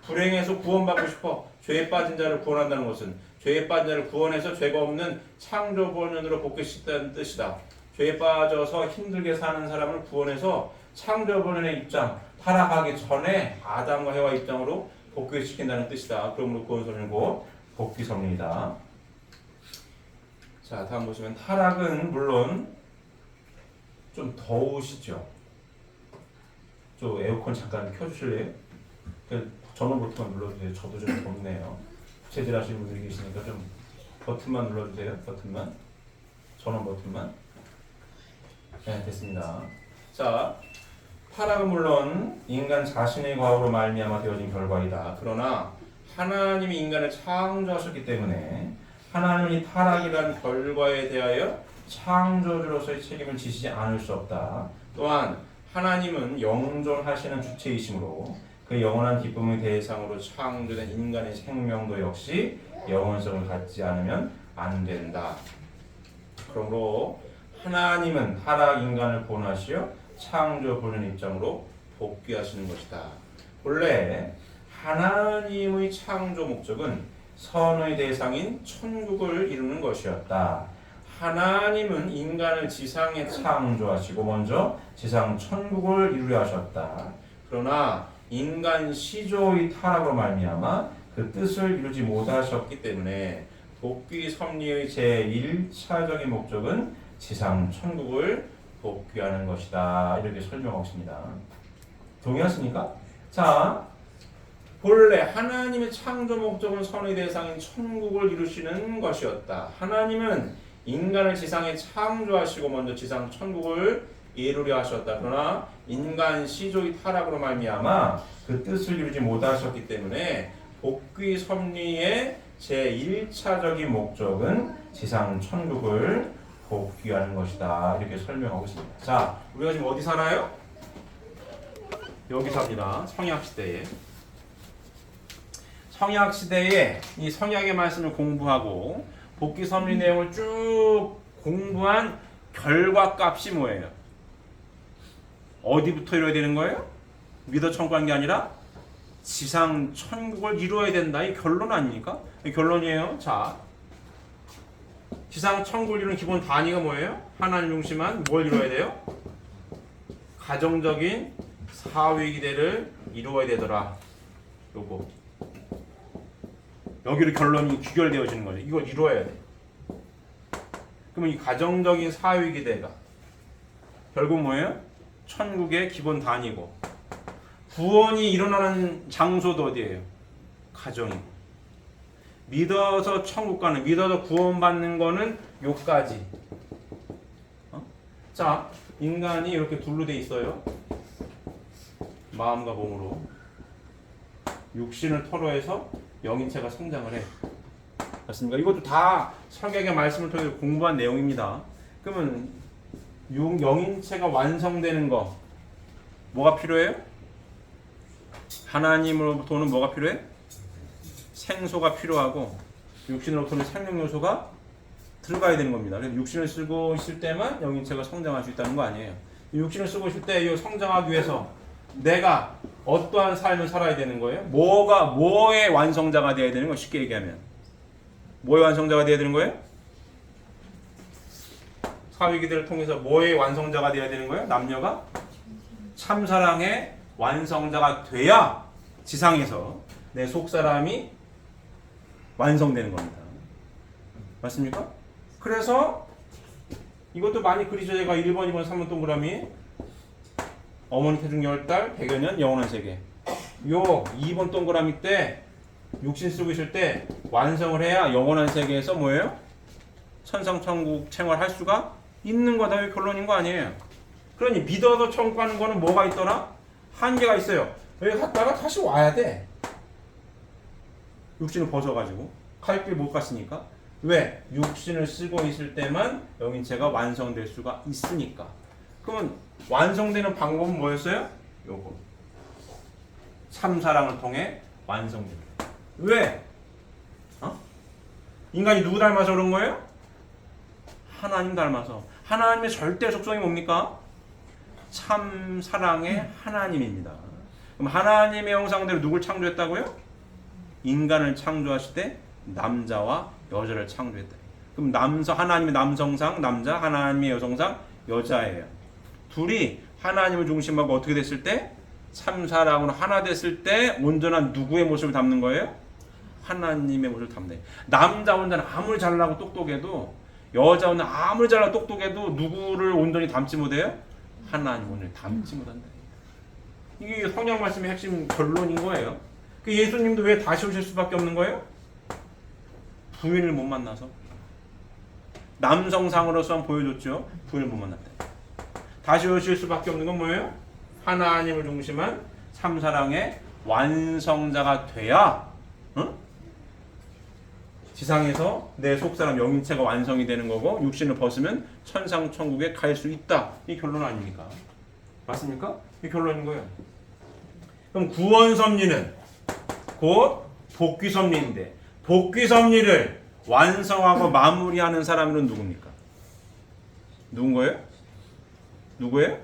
불행해서 구원받고 싶어. 죄에 빠진 자를 구원한다는 것은 죄에 빠진 자를 구원해서 죄가 없는 창조본연으로 복귀시키다는 뜻이다. 죄에 빠져서 힘들게 사는 사람을 구원해서 창조본연의 입장, 타락하기 전에 아담과 해와 입장으로 복귀시킨다는 뜻이다. 그러므로 구원 섭리는 곧 복귀 섭리이다. 자, 다음 보시면 타락은 물론 좀 더우시죠. 저 에어컨 잠깐 켜주실래요? 전원 버튼만 눌러주세요. 저도 좀 덥네요. 부채질하시는 분들이 계시니까 좀 버튼만 눌러주세요. 버튼만. 전원 버튼만. 네, 됐습니다. 자, 타락은 물론 인간 자신의 과오로 말미암아 되어진 결과이다. 그러나 하나님이 인간을 창조하셨기 때문에 하나님이 타락이라는 결과에 대하여 창조주로서의 책임을 지시지 않을 수 없다. 또한 하나님은 영존하시는 주체이시므로 그 영원한 기쁨의 대상으로 창조된 인간의 생명도 역시 영원성을 갖지 않으면 안 된다. 그러므로 하나님은 타락 인간을 본하시어 창조 본연 입장으로 복귀하시는 것이다. 본래 하나님의 창조 목적은 선의 대상인 천국을 이루는 것이었다. 하나님은 인간을 지상에 창조하시고 먼저 지상 천국을 이루려 하셨다. 그러나 인간 시조의 타락으로 말미암아 그 뜻을 이루지 못하셨기 때문에 복귀 섭리의 제1차적인 목적은 지상 천국을 복귀하는 것이다. 이렇게 설명하고 있습니다. 동의하십니까? 자, 본래 하나님의 창조 목적은 선의 대상인 천국을 이루시는 것이었다. 하나님은 인간을 지상에 창조하시고 먼저 지상 천국을 이루려 하셨다. 그러나 인간 시조의 타락으로 말미암아 그 뜻을 이루지 못하셨기 때문에 복귀 섭리의 제1차적인 목적은 지상 천국을 복귀하는 것이다. 이렇게 설명하고 있습니다. 자, 우리가 지금 어디 살아요? 여기 삽니다. 성약시대에. 성약시대에 이 성약의 말씀을 공부하고 복귀 섭리 내용을 쭉 공부한 결과값이 뭐예요? 어디부터 이루어야 되는 거예요? 믿어 청구한 게 아니라 지상 천국을 이루어야 된다. 이 결론 아닙니까? 이 결론이에요. 자, 지상 천국을 이루는 기본 단위가 뭐예요? 하나님 중심한 뭘 이루어야 돼요? 가정적인 사회 기대를 이루어야 되더라. 요거. 여기로 결론이 귀결되어지는 거죠. 이걸 이루어야 돼. 그러면 이 가정적인 사회 기대가 결국 뭐예요? 천국의 기본 단위고, 구원이 일어나는 장소도 어디예요? 가정이고. 믿어서 천국 가는, 믿어서 구원받는 거는 요까지. 자, 인간이 이렇게 둘로 돼 있어요. 마음과 몸으로. 육신을 토로해서 영인체가 성장을 해. 맞습니까? 이것도 다 성경의 말씀을 통해서 공부한 내용입니다. 그러면 영인체가 완성되는 거 뭐가 필요해요? 하나님으로부터는 뭐가 필요해? 생소가 필요하고 육신으로부터는 생명 요소가 들어가야 되는 겁니다. 그래서 육신을 쓰고 있을 때만 영인체가 성장할 수 있다는 거 아니에요. 육신을 쓰고 있을 때 이 성장하기 위해서 내가 어떠한 삶을 살아야 되는 거예요? 뭐의 완성자가 되어야 되는 거? 쉽게 얘기하면 뭐의 완성자가 되어야 되는 거예요? 사위기들을 통해서 뭐의 완성자가 되어야 되는 거예요? 남녀가 참사랑의 완성자가 돼야 지상에서 내 속사람이 완성되는 겁니다. 맞습니까? 그래서 이것도 많이 그리죠. 제가 1번, 2번, 3번 동그라미 어머니 태중 10달, 100여 년 영원한 세계. 요 2번 동그라미 때 육신 쓰고 있을 때 완성을 해야 영원한 세계에서 뭐예요? 천상천국 생활할 수가 있는 거다. 이 결론인 거 아니에요. 그러니 믿어서 천국 가는 거는 뭐가 있더라? 한계가 있어요. 여기 갔다가 다시 와야 돼. 육신을 벗어가지고 갈 길 못 갔으니까. 왜? 육신을 쓰고 있을 때만 영인체가 완성될 수가 있으니까. 그러면 완성되는 방법은 뭐였어요? 요거. 참사랑을 통해 완성됩니다. 왜? 인간이 누구 닮아서 그런 거예요? 하나님 닮아서. 하나님의 절대 속성이 뭡니까? 참사랑의 하나님입니다. 그럼 하나님의 형상대로 누굴 창조했다고요? 인간을 창조하실 때 남자와 여자를 창조했다. 그럼 하나님의 남성상 남자, 하나님의 여성상 여자예요. 둘이 하나님을 중심하고 어떻게 됐을 때? 참사랑으로 하나 됐을 때 온전한 누구의 모습을 담는 거예요? 하나님의 모습을 담네. 남자 혼자는 아무리 잘나고 똑똑해도, 여자 혼자 아무리 잘나고 똑똑해도 누구를 온전히 담지 못해요? 하나님 오늘 담지 못한다. 이게 성경 말씀의 핵심 결론인 거예요. 그 예수님도 왜 다시 오실 수밖에 없는 거예요? 부인을 못 만나서. 남성상으로서만 보여줬죠. 부인을 못 만났다. 다시 오실 수밖에 없는 건 뭐예요? 하나님을 중심한 참사랑의 완성자가 돼야 지상에서 내 속사람 영인체가 완성이 되는 거고, 육신을 벗으면 천상천국에 갈 수 있다. 이 결론 아닙니까? 맞습니까? 이게 결론인 거예요. 그럼 구원 섭리는 곧 복귀 섭리인데 복귀 섭리를 완성하고 마무리하는 사람은 누굽니까? 누군 거예요? 누구예요?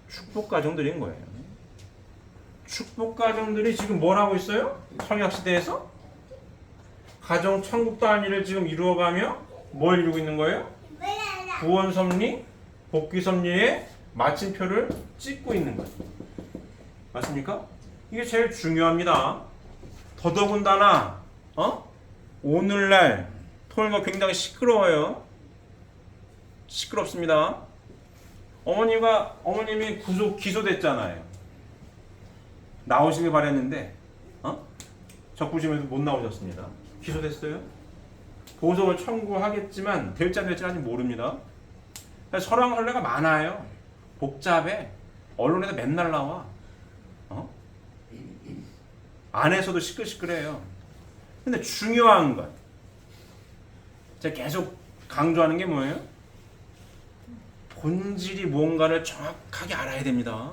축복 가정들인 거예요. 축복 가정들이 지금 뭘 하고 있어요? 성약 시대에서 가정 천국 단위를 지금 이루어가며 뭘 이루고 있는 거예요? 구원 섭리, 복귀 섭리의 마침표를 찍고 있는 거예요. 맞습니까? 이게 제일 중요합니다. 더더군다나 오늘날 토요일가 굉장히 시끄러워요. 시끄럽습니다. 어머님이 기소됐잖아요. 나오시길 바랬는데 적부심에도 못 나오셨습니다. 기소됐어요. 보석을 청구하겠지만 될지 안 될지 아직 모릅니다. 설왕설래가 많아요. 복잡해. 언론에도 맨날 나와. 안에서도 시끌시끌해요. 근데 중요한 건 제가 계속 강조하는 게 뭐예요? 본질이 뭔가를 정확하게 알아야 됩니다.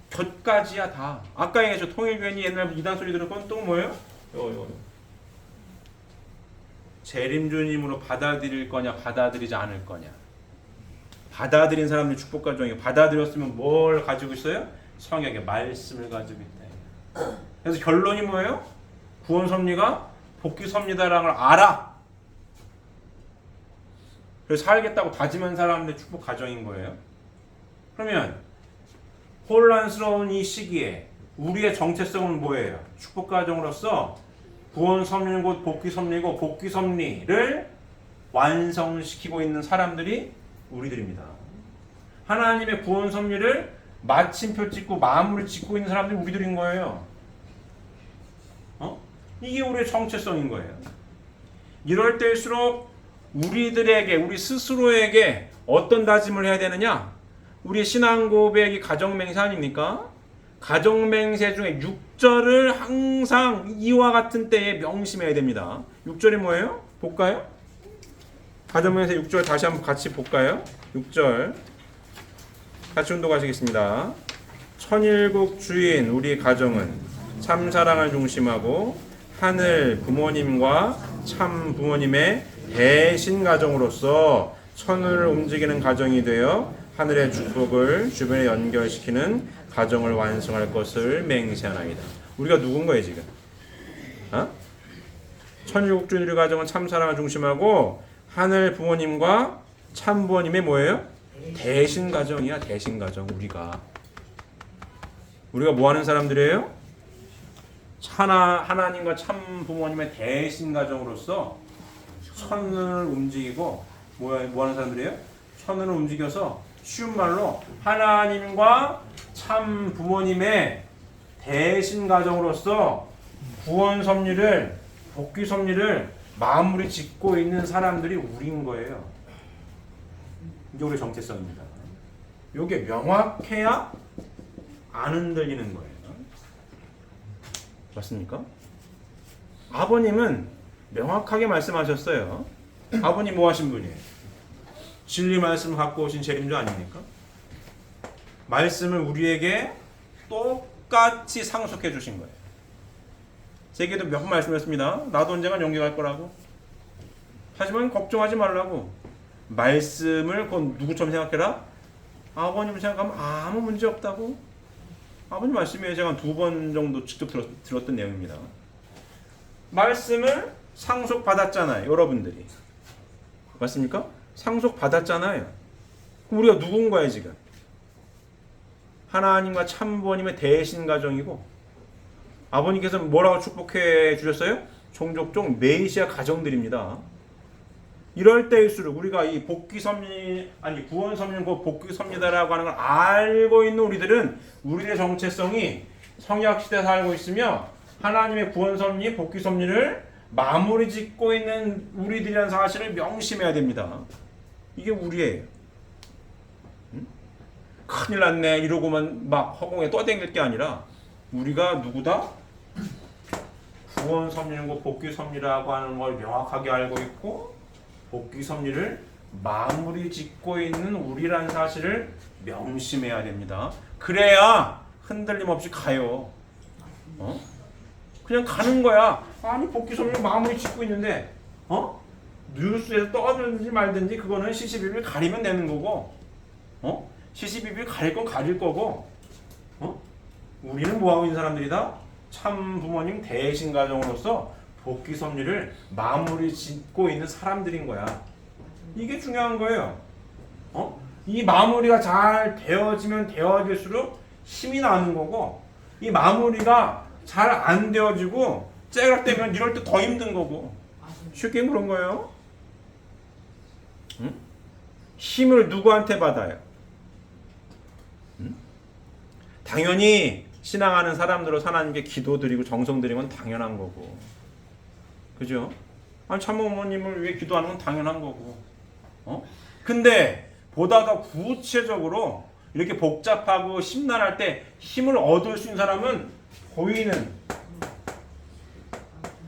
몇 가지야 다. 아까 얘기했죠. 통일교회니 옛날 이단 소리 들은 건 또 뭐예요? 요. 재림주님으로 받아들일 거냐 받아들이지 않을 거냐. 받아들인 사람들이 축복 가정이에요. 받아들였으면 뭘 가지고 있어요? 성역의 말씀을 가지고 있다. 그래서 결론이 뭐예요? 구원 섭리가 복귀 섭리다라는 걸 알아. 그래서 살겠다고 다짐한 사람들의 축복 가정인 거예요. 그러면 혼란스러운 이 시기에 우리의 정체성은 뭐예요? 축복 가정으로서 구원 섭리는 곧 복귀 섭리고 복귀 섭리를 완성시키고 있는 사람들이 우리들입니다. 하나님의 구원 섭리를 마침표 찍고 마무리 짓고 있는 사람들이 우리들인 거예요. 이게 우리의 정체성인 거예요. 이럴 때일수록 우리들에게 우리 스스로에게 어떤 다짐을 해야 되느냐? 우리 신앙 고백이 가정맹세 아닙니까? 가정맹세 중에 6절을 항상 이와 같은 때에 명심해야 됩니다. 6절이 뭐예요? 볼까요? 가정맹세 6절 다시 한번 같이 볼까요? 6절 같이 운동하시겠습니다. 천일국 주인 우리 가정은 참 사랑을 중심하고 하늘 부모님과 참 부모님의 대신 가정으로서 천을 움직이는 가정이 되어 하늘의 축복을 주변에 연결시키는 가정을 완성할 것을 맹세하나이다. 우리가 누군 거예요 지금? 천일국 주인 우리 가정은 참 사랑을 중심하고 하늘 부모님과 참 부모님의 뭐예요? 대신 가정이야. 대신 가정. 우리가 뭐 하는 사람들이에요? 하나님과 참 부모님의 대신 가정으로서 천을 움직이고 뭐 하는 사람들이에요? 천을 움직여서 쉬운 말로 하나님과 참 부모님의 대신 가정으로서 구원 섭리를 복귀 섭리를 마무리 짓고 있는 사람들이 우리인 거예요. 이게 우리 정체성입니다. 이게 명확해야 안 흔들리는 거예요. 맞습니까? 아버님은 명확하게 말씀하셨어요. 아버님 뭐 하신 분이에요? 진리 말씀을 갖고 오신 재림주 아닙니까? 말씀을 우리에게 똑같이 상속해 주신 거예요. 제게도 몇 번 말씀했습니다. 나도 언젠간 영계 갈 거라고. 하지만 걱정하지 말라고. 말씀을 곧 누구처럼 생각해라? 아버님 생각하면 아무 문제 없다고. 아버님 말씀에 제가 2번 정도 직접 들었던 내용입니다. 말씀을 상속받았잖아요. 여러분들이. 맞습니까? 상속받았잖아요. 그럼 우리가 누군가요 지금? 하나님과 참부모님의 대신 가정이고 아버님께서 뭐라고 축복해 주셨어요? 종족종 메시아 가정들입니다. 이럴 때일수록 우리가 이 복귀 섭리 구원 섭리는 곧 복귀 섭리다라고 하는 걸 알고 있는 우리들은 우리의 정체성이 성약 시대에 살고 있으며 하나님의 구원 섭리, 복귀 섭리를 마무리 짓고 있는 우리들이라는 사실을 명심해야 됩니다. 이게 우리예요. 큰일 났네 이러고만 막 허공에 떠댕길 게 아니라 우리가 누구다? 구원 섭리는 곧 복귀 섭리라고 하는 걸 명확하게 알고 있고 복귀 섭리를 마무리 짓고 있는 우리란 사실을 명심해야 됩니다. 그래야 흔들림 없이 가요. 그냥 가는 거야. 아니 복귀 섭리 마무리 짓고 있는데 뉴스에서 떠들든지 말든지 그거는 시시비비를 가리면 되는 거고 시시비비를 가릴 건 가릴 거고 우리는 뭐하고 있는 사람들이다? 참 부모님 대신 가정으로서 복귀 섭리를 마무리 짓고 있는 사람들인 거야. 이게 중요한 거예요. 이 마무리가 잘 되어지면 되어질수록 힘이 나는 거고 이 마무리가 잘 안 되어지고 째락되면 이럴 때 더 힘든 거고 쉽게 그런 거예요. 힘을 누구한테 받아요? 당연히 신앙하는 사람들로 하나님께 기도드리고 정성드리는 건 당연한 거고 그죠? 아니 참모님을 위해 기도하는 건 당연한 거고 근데 보다 더 구체적으로 이렇게 복잡하고 심란할 때 힘을 얻을 수 있는 사람은 보이는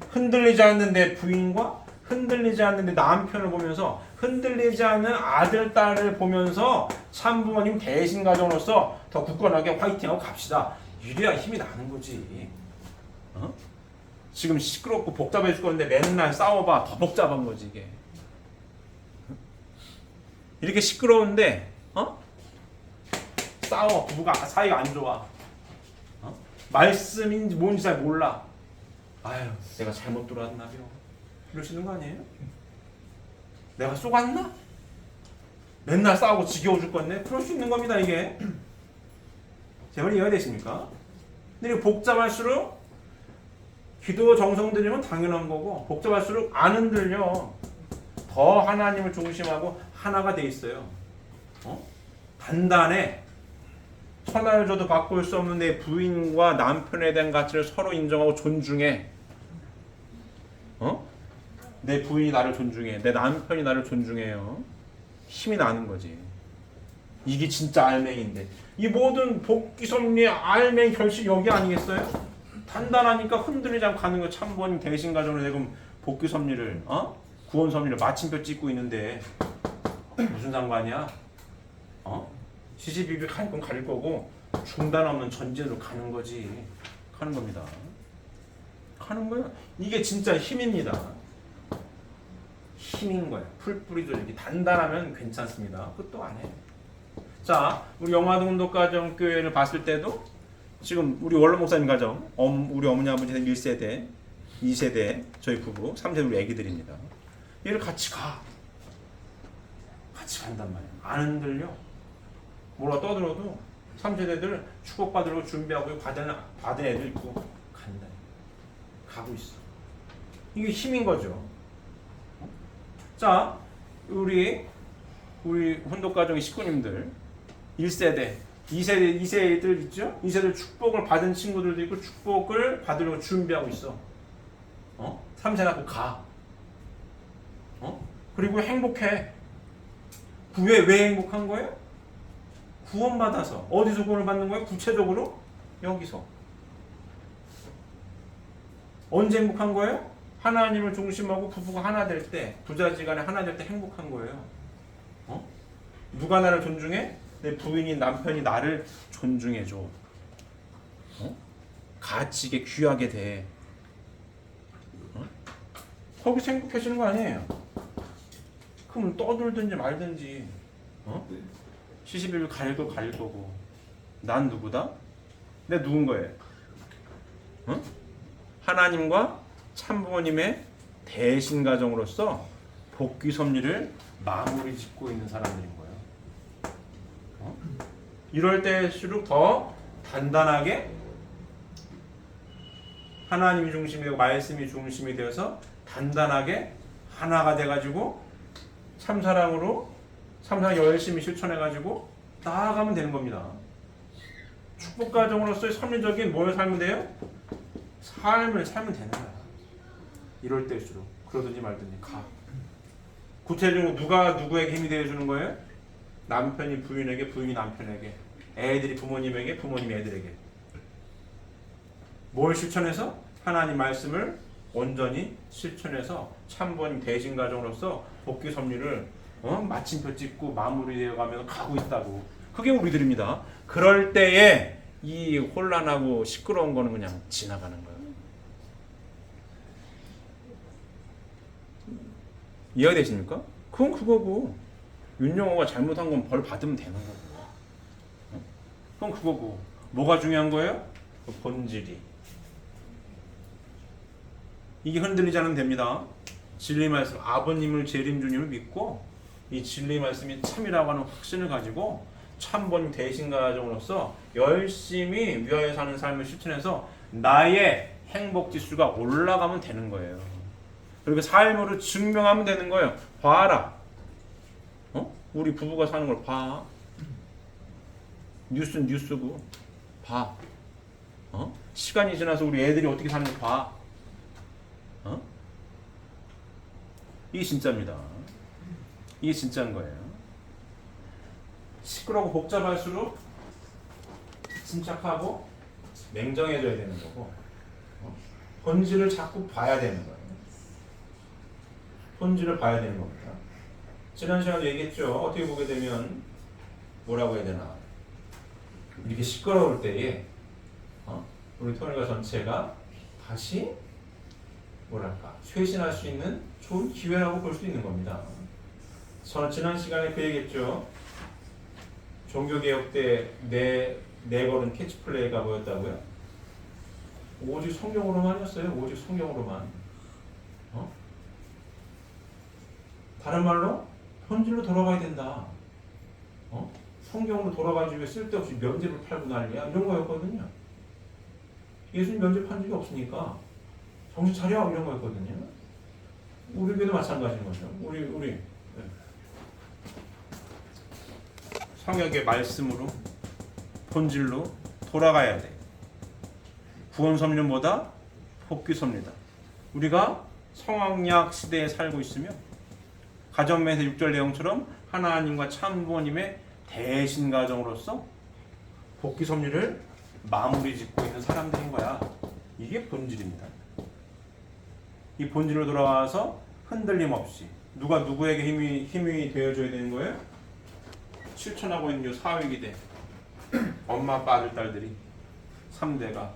흔들리지 않는 내 부인과 흔들리지 않는 내 남편을 보면서 흔들리지 않는 아들, 딸을 보면서 참부모님 대신 가정으로서 더 굳건하게 화이팅하고 갑시다. 이래야 힘이 나는 거지. 지금 시끄럽고 복잡해 죽 건데 맨날 싸워봐. 더 복잡한 거지 이게. 이렇게 시끄러운데 싸워. 부부가 사이가 안 좋아. 말씀인지 뭔지 잘 몰라. 아유 내가 잘못 들어왔나요? 이러시는 거 아니에요? 내가 쏘갔나? 맨날 싸우고 지겨워 죽겠네? 그럴 수 있는 겁니다 이게. 제 말이 이해가 되십니까? 근데 이게 복잡할수록 기도 정성 들이면 당연한 거고 복잡할수록 안 흔들려. 더 하나님을 중심하고 하나가 돼 있어요. 단단해. 천하를 줘도 바꿀 수 없는 내 부인과 남편에 대한 가치를 서로 인정하고 존중해. 내 부인이 나를 존중해. 내 남편이 나를 존중해요. 힘이 나는 거지. 이게 진짜 알맹인데. 이 모든 복귀 섭리의 알맹 결실 여기 아니겠어요? 단단하니까 흔들리지 않고 가는 거 참부모님 대신 가정으로 지금 복귀 섭리를 구원 섭리를 마침표 찍고 있는데 무슨 상관이야? 시시비비 갈 건 갈 거고 중단 없는 전진으로 가는 거지. 가는 겁니다. 가는 거야. 이게 진짜 힘입니다. 힘인 거야. 풀뿌리도 이렇게 단단하면 괜찮습니다. 그것도 안 해. 자, 우리 영화동도 가정교회를 봤을 때도 지금 우리 원로 목사님 가정, 우리 어머니 아버지는 1세대, 2세대, 저희 부부, 3세대 우리 애기들입니다. 얘를 같이 가. 같이 간단 말이야. 안 흔들려. 뭐라 떠들어도 3세대들 축복받으려고 준비하고 받은 애들 있고 간다. 가고 있어. 이게 힘인 거죠. 자, 우리 혼독가정의 식구님들 1세대, 2세대들 있죠? 2세대 축복을 받은 친구들도 있고 축복을 받으려고 준비하고 있어. 3세 낳고 가. 그리고 행복해. 왜 행복한 거예요? 구원받아서. 어디서 구원을 받는 거예요? 구체적으로 여기서. 언제 행복한 거예요? 하나님을 중심하고 부부가 하나 될 때, 부자지간에 하나 될 때 행복한 거예요. 누가 나를 존중해? 내 부인이 남편이 나를 존중해줘. 가치게 귀하게 돼. 거기서 행복해지는 거 아니에요? 그럼 떠들든지 말든지 시시비비 갈 거고 난 누구다? 내 누군 거예요? 하나님과 참부모님의 대신 가정으로서 복귀 섭리를 마무리 짓고 있는 사람들인 거예요. 이럴 때일수록 더 단단하게 하나님이 중심이 되고 말씀이 중심이 되어서 단단하게 하나가 돼가지고 참사랑으로 참사랑 열심히 실천해가지고 나아가면 되는 겁니다. 축복 가정으로서의 섭리적인 뭘 살면 돼요? 삶을 살면 되는 거야. 이럴 때일수록 그러든지 말든지 가. 구체적으로 누가 누구에게 힘이 되어주는 거예요? 남편이 부인에게, 부인이 남편에게, 애들이 부모님에게, 부모님이 애들에게. 뭘 실천해서? 하나님 말씀을 온전히 실천해서 참부모님 대신 가정으로서 복귀 섭리를 마침표 찍고 마무리되어 가면 가고 있다고. 그게 우리들입니다. 그럴 때에 이 혼란하고 시끄러운 거는 그냥 지나가는 거예요. 이해가 되십니까? 그건 그거고, 윤영호가 잘못한 건 벌 받으면 되는 거고, 그건 그거고. 뭐가 중요한 거예요? 그 본질이. 이게 흔들리지 않으면 됩니다. 진리 말씀, 아버님을 재림주님을 믿고 이 진리 말씀이 참이라고 하는 확신을 가지고 참본 대신 가정으로서 열심히 위하여 사는 삶을 실천해서 나의 행복 지수가 올라가면 되는 거예요. 그리고 삶으로 증명하면 되는 거예요. 봐라. 우리 부부가 사는 걸 봐. 뉴스는 뉴스고 봐. 시간이 지나서 우리 애들이 어떻게 사는 거 봐. 이게 진짜입니다. 이게 진짜인 거예요. 시끄럽고 복잡할수록 침착하고 냉정해져야 되는 거고, 본질을 자꾸 봐야 되는 거예요. 본질을 봐야 되는 겁니다. 지난 시간에 얘기했죠. 어떻게 보게 되면 뭐라고 해야 되나, 이렇게 시끄러울 때에 우리 토요일과 전체가 다시 뭐랄까 쇄신할 수 있는 좋은 기회라고 볼 수 있는 겁니다. 저는 지난 시간에 그 얘기했죠. 종교개혁 때 내걸은 캐치플레이가 뭐였다고요? 오직 성경으로만이었어요. 오직 성경으로만. 다른 말로 본질로 돌아가야 된다. 성경으로 돌아가지고 쓸데없이 면죄를 팔고 난리야, 이런 거였거든요. 예수님 면죄판 적이 없으니까 정신 차려, 이런 거였거든요. 우리에게도 마찬가지인 거죠. 우리 성역의 말씀으로 본질로 돌아가야 돼. 구원 섭리보다 복귀 섭리다. 우리가 성황약 시대에 살고 있으며 가정매세 6절 내용처럼 하나님과 참 부모님의 대신 가정으로서 복귀 섭리를 마무리 짓고 있는 사람들인 거야. 이게 본질입니다. 이 본질로 돌아와서 흔들림 없이 누가 누구에게 힘이 되어줘야 되는 거예요? 실천하고 있는 요 사회기대 엄마 아빠 아들 딸들이 3대가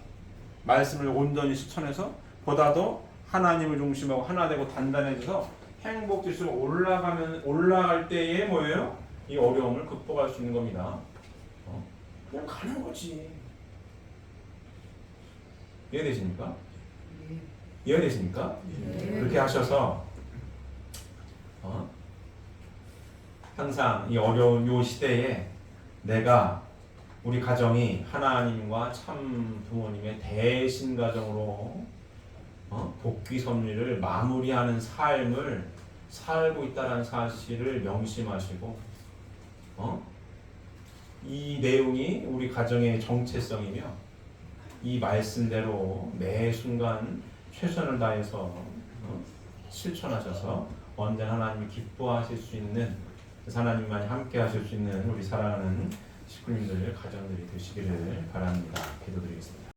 말씀을 온전히 실천해서 보다도 하나님을 중심하고 하나 되고 단단해져서 행복 지수가 올라갈 때에 뭐예요? 이 어려움을 극복할 수 있는 겁니다. 그냥 가는 거지. 이해되십니까? 이해되십니까? 그렇게 하셔서 항상 이 어려운 요 시대에 내가 우리 가정이 하나님과 참 부모님의 대신 가정으로 복귀 섭리를 마무리하는 삶을 살고 있다는 사실을 명심하시고 이 내용이 우리 가정의 정체성이며 이 말씀대로 매 순간 최선을 다해서 실천하셔서 언제나 하나님이 기뻐하실 수 있는, 하나님만이 함께 하실 수 있는 우리 사랑하는 식구님들, 가정들이 되시기를 바랍니다. 기도드리겠습니다.